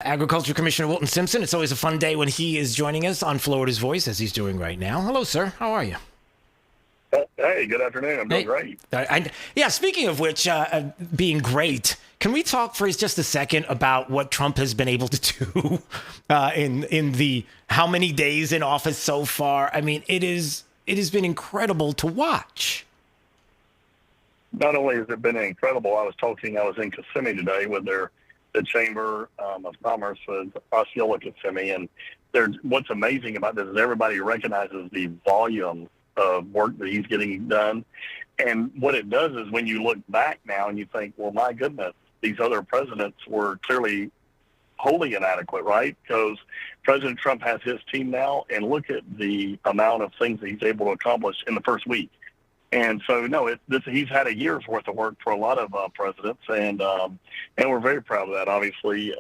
Agriculture Commissioner Wilton Simpson. It's always a fun day when he is joining us on Florida's Voice, as he's doing right now. Hello, sir. How are you? Hey, good afternoon. I'm doing great. Yeah, speaking of which, being great, can we talk for just a second about what Trump has been able to do in the how many days in office so far? I mean, it has been incredible to watch. Not only has it been incredible, I was in Kissimmee today with the Chamber of Commerce with Osceola Kissimmee, and what's amazing about this is everybody recognizes the volume of work that he's getting done. And what it does is when you look back now and you think, well, my goodness, these other presidents were clearly wholly inadequate, right? Because President Trump has his team now, and look at the amount of things that he's able to accomplish in the first week. And so, no, he's had a year's worth of work for a lot of presidents, and we're very proud of that. Obviously,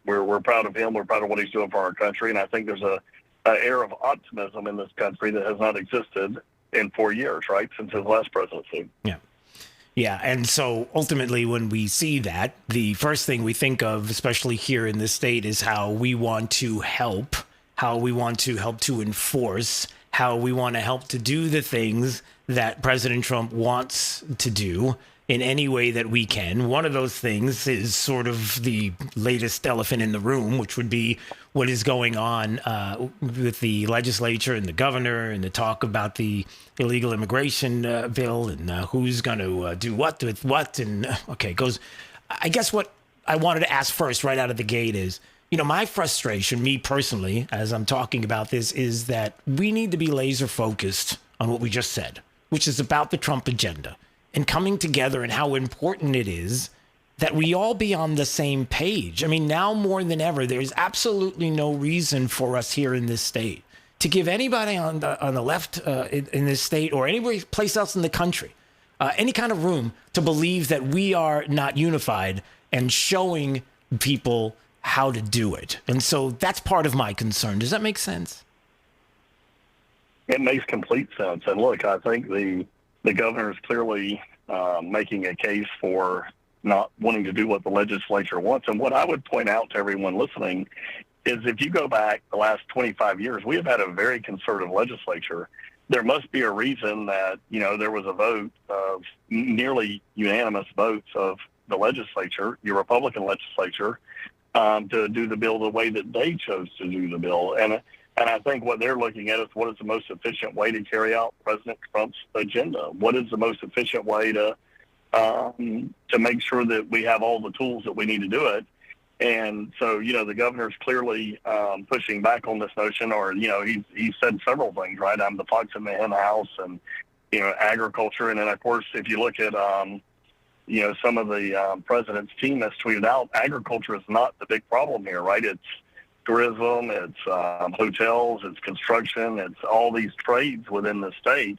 we're proud of him. We're proud of what he's doing for our country, and I think there's an air of optimism in this country that has not existed in 4 years, right, since his last presidency. Yeah, and so ultimately when we see that, the first thing we think of, especially here in this state, is how we want to help to enforce, how we want to help to do the things that President Trump wants to do in any way that we can. One of those things is sort of the latest elephant in the room, which would be what is going on with the legislature and the governor and the talk about the illegal immigration bill and who's going to do what with what. And I guess what I wanted to ask first right out of the gate is, my frustration, me personally, as I'm talking about this, is that we need to be laser focused on what we just said, which is about the Trump agenda and coming together and how important it is that we all be on the same page. I mean, now more than ever, there's absolutely no reason for us here in this state to give anybody on the left in this state or any place else in the country any kind of room to believe that we are not unified and showing people how to do it. And so that's part of my concern. Does that make sense? It makes complete sense. And look, I think the governor is clearly making a case for not wanting to do what the legislature wants. And what I would point out to everyone listening is if you go back the last 25 years, we have had a very conservative legislature. There must be a reason that, there was a vote of nearly unanimous votes of the legislature, your Republican legislature, to do the bill the way that they chose to do the bill. And I think what they're looking at is what is the most efficient way to carry out President Trump's agenda? What is the most efficient way to make sure that we have all the tools that we need to do it? And so, the governor's clearly pushing back on this notion, or, he said several things, right? I'm the fox in the hen house and, agriculture. And then, of course, if you look at, some of the president's team has tweeted out, agriculture is not the big problem here, right? It's tourism, it's hotels, it's construction, it's all these trades within the state.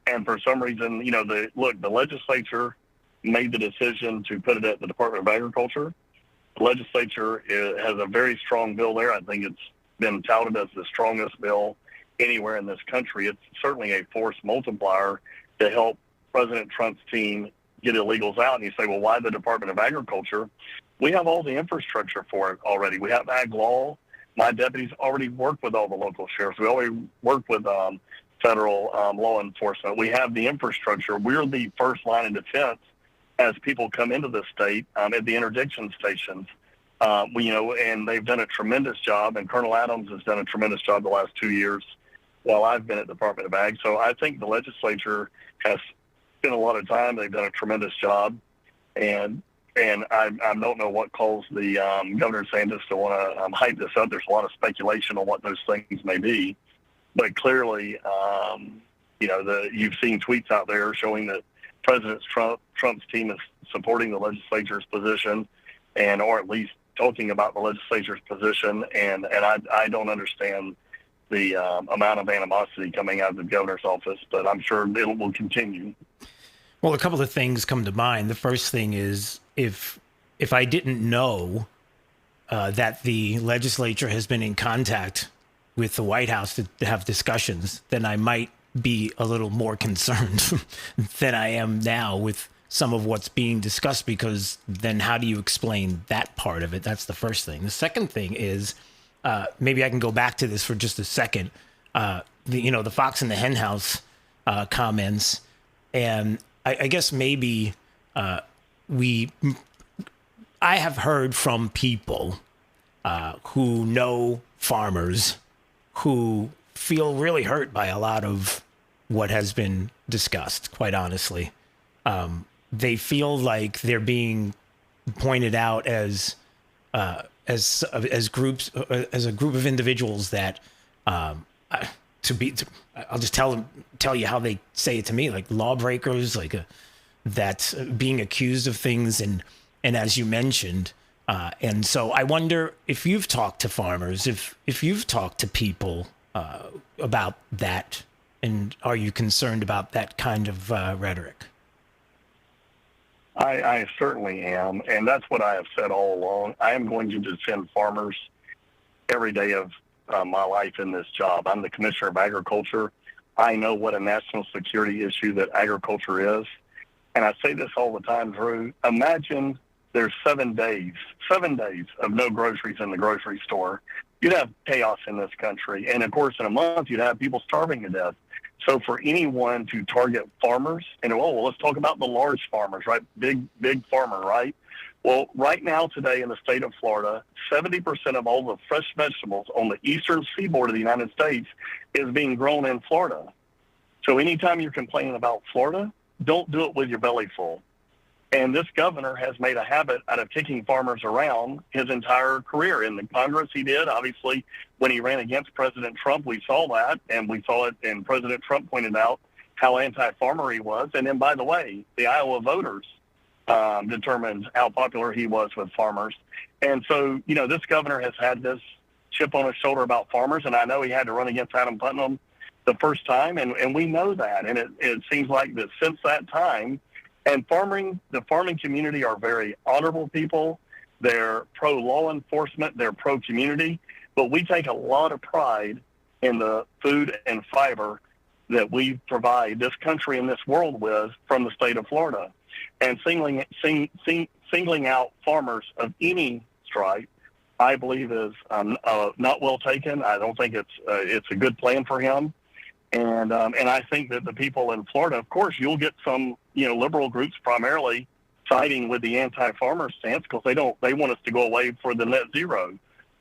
And for some reason, the legislature made the decision to put it at the Department of Agriculture. The legislature has a very strong bill there. I think it's been touted as the strongest bill anywhere in this country. It's certainly a force multiplier to help President Trump's team get illegals out. And you say, well, why the Department of Agriculture? We have all the infrastructure for it already. We have ag law. My deputies already work with all the local sheriffs. We already work with federal law enforcement. We have the infrastructure. We're the first line of defense as people come into the state at the interdiction stations. And they've done a tremendous job, and Colonel Adams has done a tremendous job the last 2 years while I've been at the Department of Ag. So I think the legislature has spent a lot of time. They've done a tremendous job, and I don't know what calls the Governor DeSantis to want to hype this up. There's a lot of speculation on what those things may be, but clearly, you've seen tweets out there showing that President Trump's team is supporting the legislature's position, or at least talking about the legislature's position, and I don't understand the amount of animosity coming out of the governor's office, but I'm sure it will continue. Well, a couple of things come to mind. The first thing is if I didn't know that the legislature has been in contact with the White House to have discussions, then I might be a little more concerned than I am now with some of what's being discussed, because then how do you explain that part of it? That's the first thing. The second thing is, maybe I can go back to this for just a second. The fox in the hen house comments, and I guess maybe I have heard from people who know farmers who feel really hurt by a lot of what has been discussed, quite honestly. They feel like they're being pointed out as groups, as a group of individuals that I'll just tell you how they say it to me, like lawbreakers, like that being accused of things, and as you mentioned, and so I wonder if you've talked to farmers, if you've talked to people about that, and are you concerned about that kind of rhetoric? I certainly am, and that's what I have said all along. I am going to defend farmers every day of my life in this job. I'm the Commissioner of Agriculture. I know what a national security issue that agriculture is, and I say this all the time, Drew. Imagine there's 7 days of no groceries in the grocery store. You'd have chaos in this country, and of course, in a month, you'd have people starving to death. So for anyone to target farmers, and let's talk about the large farmers, right? Big farmer, right? Well, right now today in the state of Florida, 70% of all the fresh vegetables on the eastern seaboard of the United States is being grown in Florida. So anytime you're complaining about Florida, don't do it with your belly full. And this governor has made a habit out of kicking farmers around his entire career. In the Congress he did, obviously, when he ran against President Trump, we saw that, and we saw it, and President Trump pointed out how anti-farmer he was. And then, by the way, the Iowa voters determined how popular he was with farmers. And so, this governor has had this chip on his shoulder about farmers, and I know he had to run against Adam Putnam the first time, and we know that. And it seems like that since that time, and the farming community are very honorable people. They're pro-law enforcement. They're pro-community. But we take a lot of pride in the food and fiber that we provide this country and this world with from the state of Florida. And singling out farmers of any stripe, I believe, is not well taken. I don't think it's a good plan for him. And I think that the people in Florida, of course, you'll get some, liberal groups primarily siding with the anti-farmer stance because they want us to go away for the net zero.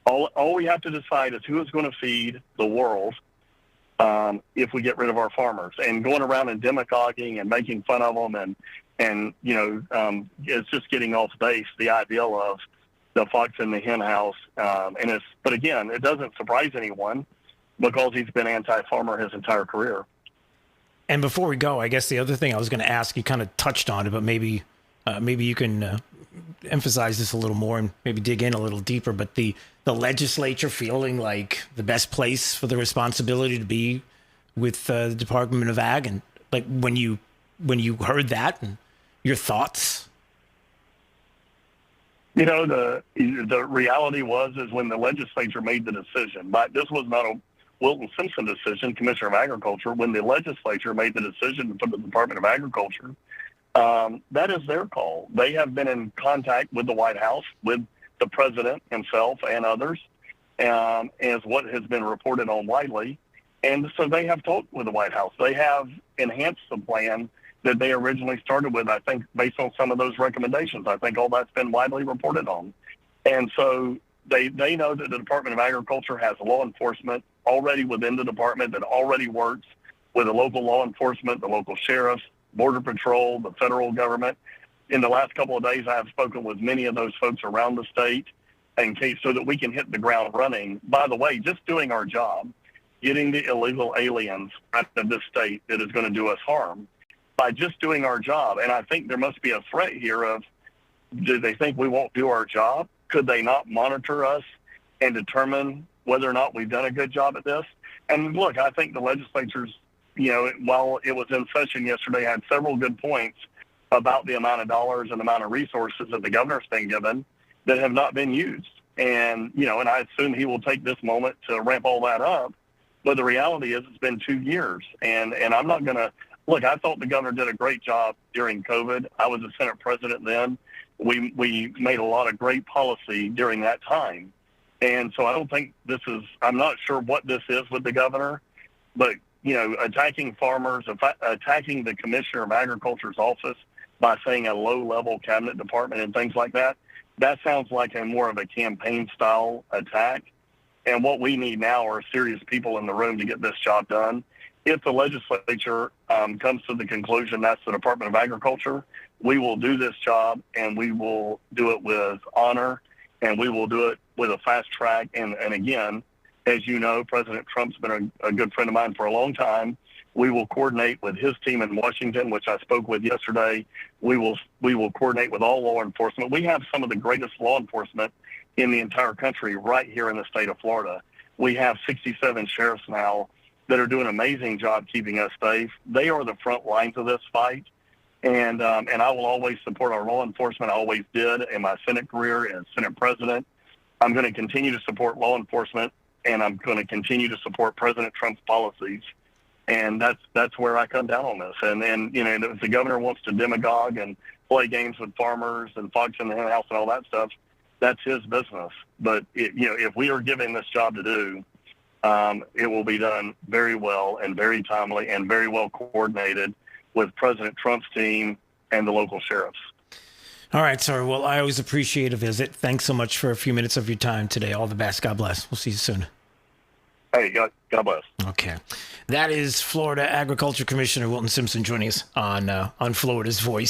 All we have to decide is who is going to feed the world if we get rid of our farmers. And going around and demagoguing and making fun of them and it's just getting off base, the ideal of the fox in the hen house. But again, it doesn't surprise anyone because he's been anti-farmer his entire career. And before we go, I guess the other thing I was going to ask, you kind of touched on it, but maybe you can emphasize this a little more and maybe dig in a little deeper. But the legislature feeling like the best place for the responsibility to be with the Department of Ag, and like when you heard that, and your thoughts. The reality is when the legislature made the decision, but this was not a Wilton Simpson decision, Commissioner of Agriculture, when the legislature made the decision to put the Department of Agriculture, that is their call. They have been in contact with the White House, with the president himself and others, as what has been reported on widely. And so they have talked with the White House. They have enhanced the plan that they originally started with, I think, based on some of those recommendations. I think all that's been widely reported on. And so they know that the Department of Agriculture has law enforcement already within the department that already works with the local law enforcement, the local sheriffs, Border Patrol, the federal government. In the last couple of days, I have spoken with many of those folks around the state so that we can hit the ground running. By the way, just doing our job, getting the illegal aliens out of this state that is going to do us harm by just doing our job. And I think there must be a threat here of, do they think we won't do our job? Could they not monitor us and determine whether or not we've done a good job at this? And look, I think the legislature's, while it was in session yesterday, had several good points about the amount of dollars and the amount of resources that the governor's been given that have not been used. And, and I assume he will take this moment to ramp all that up. But the reality is it's been 2 years. And I'm not going to look, I thought the governor did a great job during COVID. I was the Senate president then. We made a lot of great policy during that time. And so I don't think I'm not sure what this is with the governor, but, attacking farmers, attacking the commissioner of agriculture's office by saying a low-level cabinet department and things like that, that sounds like more of a campaign-style attack. And what we need now are serious people in the room to get this job done. If the legislature comes to the conclusion that's the Department of Agriculture, we will do this job, and we will do it with honor, and we will do it with a fast track. And again, as you know, President Trump's been a good friend of mine for a long time. We will coordinate with his team in Washington, which I spoke with yesterday. We will coordinate with all law enforcement. We have some of the greatest law enforcement in the entire country right here in the state of Florida. We have 67 sheriffs now that are doing an amazing job keeping us safe. They are the front lines of this fight. And I will always support our law enforcement. I always did in my Senate career as Senate president. I'm going to continue to support law enforcement, and I'm going to continue to support President Trump's policies. And that's where I come down on this. And then, if the governor wants to demagogue and play games with farmers and fox in the hen house and all that stuff, that's his business. But, if we are given this job to do, it will be done very well and very timely and very well coordinated with President Trump's team and the local sheriffs. All right, sir. Well, I always appreciate a visit. Thanks so much for a few minutes of your time today. All the best. God bless. We'll see you soon. Hey, God bless. Okay. That is Florida Agriculture Commissioner Wilton Simpson joining us on Florida's Voice.